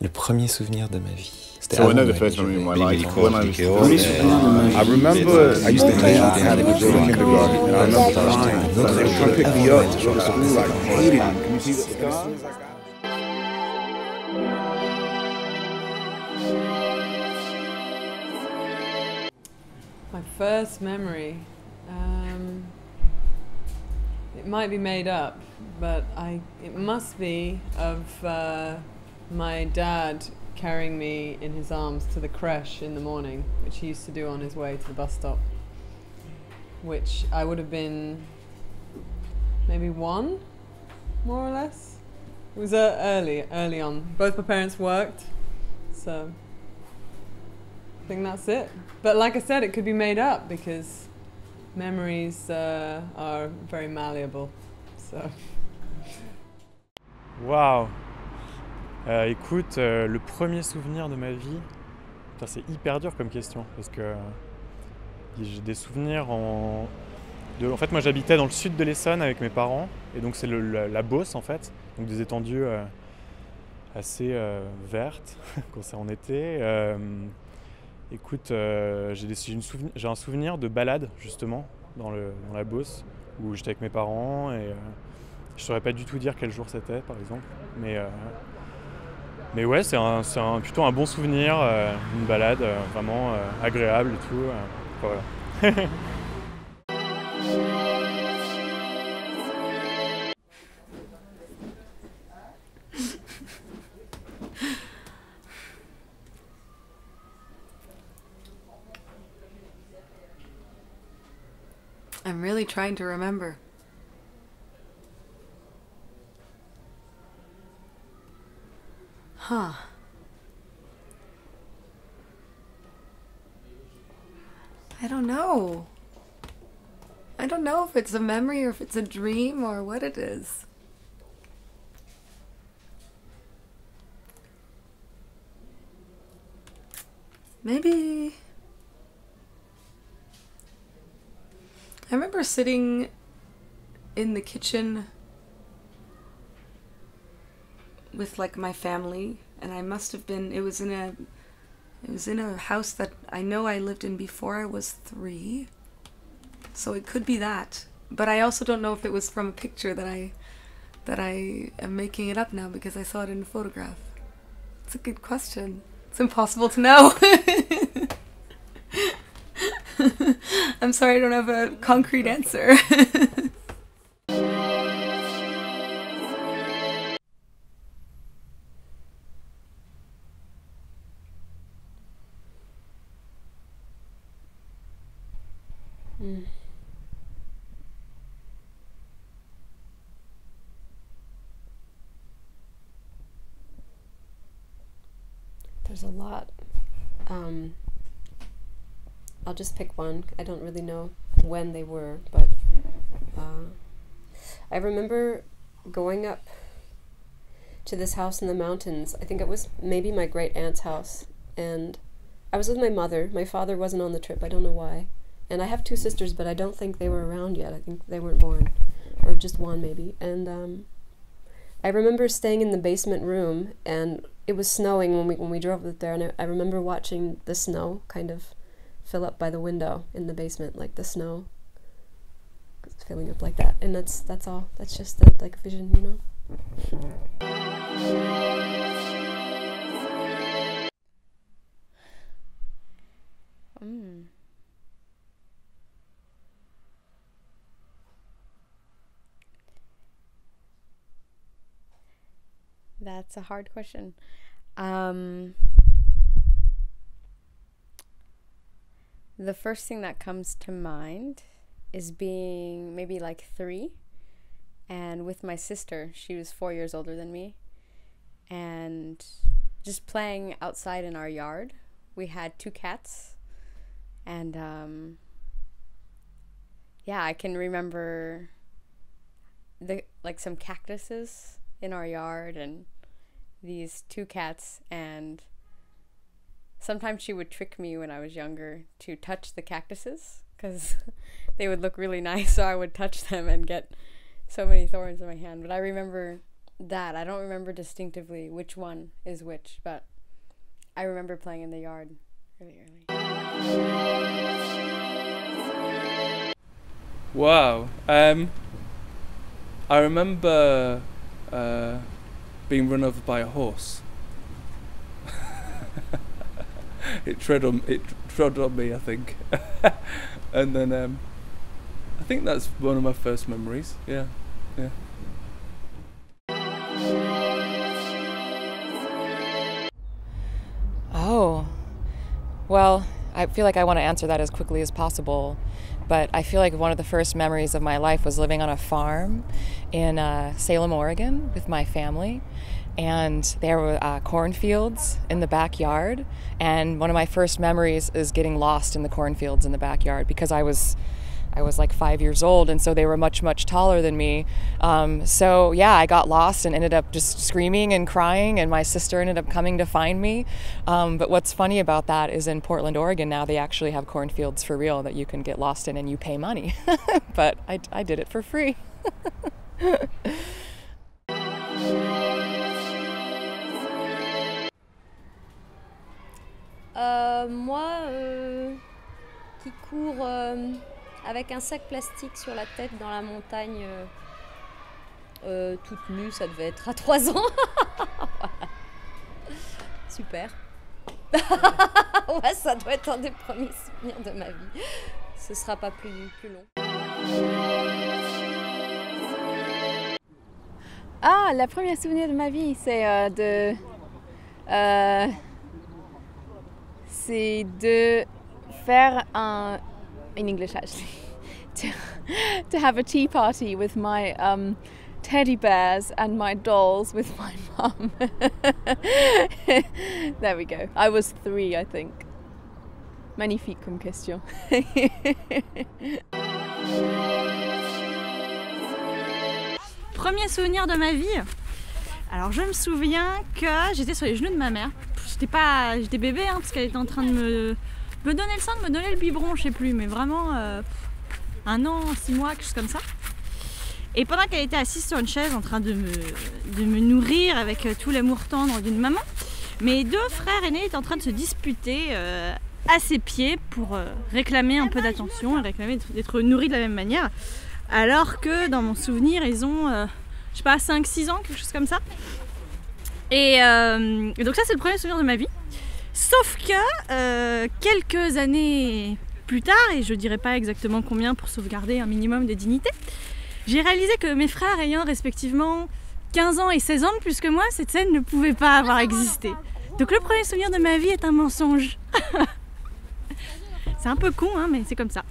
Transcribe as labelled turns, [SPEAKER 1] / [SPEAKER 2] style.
[SPEAKER 1] Le premier souvenir de ma vie.
[SPEAKER 2] So I know the first memory of my life when I was 3.
[SPEAKER 3] I remember I used to play outside of the kindergarten, and I remember crying. They were trying to pick me up to go to school, like, I hated it. Can you see the scars?
[SPEAKER 4] My first memory, it might be made up, but it must be of my dad carrying me in his arms to the creche in the morning, which he used to do on his way to the bus stop, which I would have been maybe 1, more or less. It was early on. Both my parents worked, so I think that's it. But like I said, it could be made up because memories are very malleable. So.
[SPEAKER 5] Waouh. Écoute, le premier souvenir de ma vie, c'est hyper dur comme question parce que j'ai des souvenirs en fait, moi j'habitais dans le sud de l'Essonne avec mes parents et donc c'est la Beauce en fait, donc des étendues assez vertes quand c'est en été. Écoute, j'ai un souvenir de balade justement dans la Beauce où j'étais avec mes parents et je saurais pas du tout dire quel jour c'était par exemple, mais ouais, c'est plutôt un bon souvenir, une balade vraiment agréable et tout. Voilà.
[SPEAKER 6] I'm really trying to remember. Huh. I don't know. I don't know if it's a memory or if it's a dream or what it is. Maybe... I remember sitting in the kitchen with like my family, and I must have been, it was in a house that I know I lived in before I was 3, so it could be that, but I also don't know if it was from a picture that I am making it up now because I saw it in a photograph. It's a good question. It's impossible to know. I'm sorry, I don't have a concrete answer.
[SPEAKER 7] There's a lot. I'll just pick one. I don't really know when they were, but I remember going up to this house in the mountains. I think it was maybe my great aunt's house, and I was with my mother. My father wasn't on the trip. I don't know why. And I have 2 sisters, but I don't think they were around yet. I think they weren't born, or just one maybe. And I remember staying in the basement room, and it was snowing when we drove up there, and I remember watching the snow kind of fill up by the window in the basement, like the snow filling up like that, and that's all. That's just that like vision, you know.
[SPEAKER 8] That's a hard question. The first thing that comes to mind is being maybe like 3 and with my sister. She was 4 years older than me, and just playing outside in our yard. We had 2 cats, and yeah, I can remember some cactuses in our yard and these 2 cats, and sometimes she would trick me when I was younger to touch the cactuses because they would look really nice, so I would touch them and get so many thorns in my hand. But I remember that. I don't remember distinctively which one is which, but I remember playing in the yard really early.
[SPEAKER 1] Wow. I remember being run over by a horse. It trod on me, I think. And then I think that's one of my first memories. Yeah.
[SPEAKER 9] Oh, well, I feel like I want to answer that as quickly as possible, but I feel like one of the first memories of my life was living on a farm in Salem, Oregon with my family, and there were cornfields in the backyard, and one of my first memories is getting lost in the cornfields in the backyard because I was like 5 years old, and so they were much taller than me. So yeah, I got lost and ended up just screaming and crying, and my sister ended up coming to find me. But what's funny about that is in Portland, Oregon now they actually have cornfields for real that you can get lost in and you pay money. But I did it for free.
[SPEAKER 10] Moi, qui cours avec un sac plastique sur la tête dans la montagne, toute nue, ça devait être à 3 ans. Voilà. Super. Ouais, ça doit être un des premiers souvenirs de ma vie. Ce sera pas plus long.
[SPEAKER 11] Ah, le premier souvenir de ma vie, c'est de faire un... in English actually, to have a tea party with my teddy bears and my dolls with my mum. There we go. I was 3, I think. Magnifique comme question.
[SPEAKER 12] Premier souvenir de ma vie. Alors je me souviens que j'étais sur les genoux de ma mère. J'étais bébé hein, parce qu'elle était en train de me donner le sein, de me donner le biberon, je sais plus, mais vraiment 1 an, 6 mois, quelque chose comme ça. Et pendant qu'elle était assise sur une chaise en train de me nourrir avec tout l'amour tendre d'une maman, mes 2 frères aînés étaient en train de se disputer à ses pieds pour réclamer un peu d'attention et réclamer d'être nourris de la même manière. Alors que dans mon souvenir, ils ont, je sais pas, 5-6 ans, quelque chose comme ça. Et donc ça, c'est le premier souvenir de ma vie. Sauf que quelques années plus tard, et je dirais pas exactement combien pour sauvegarder un minimum de dignité, j'ai réalisé que mes frères ayant respectivement 15 ans et 16 ans de plus que moi, cette scène ne pouvait pas avoir existé. Donc le premier souvenir de ma vie est un mensonge. C'est un peu con, hein, mais c'est comme ça.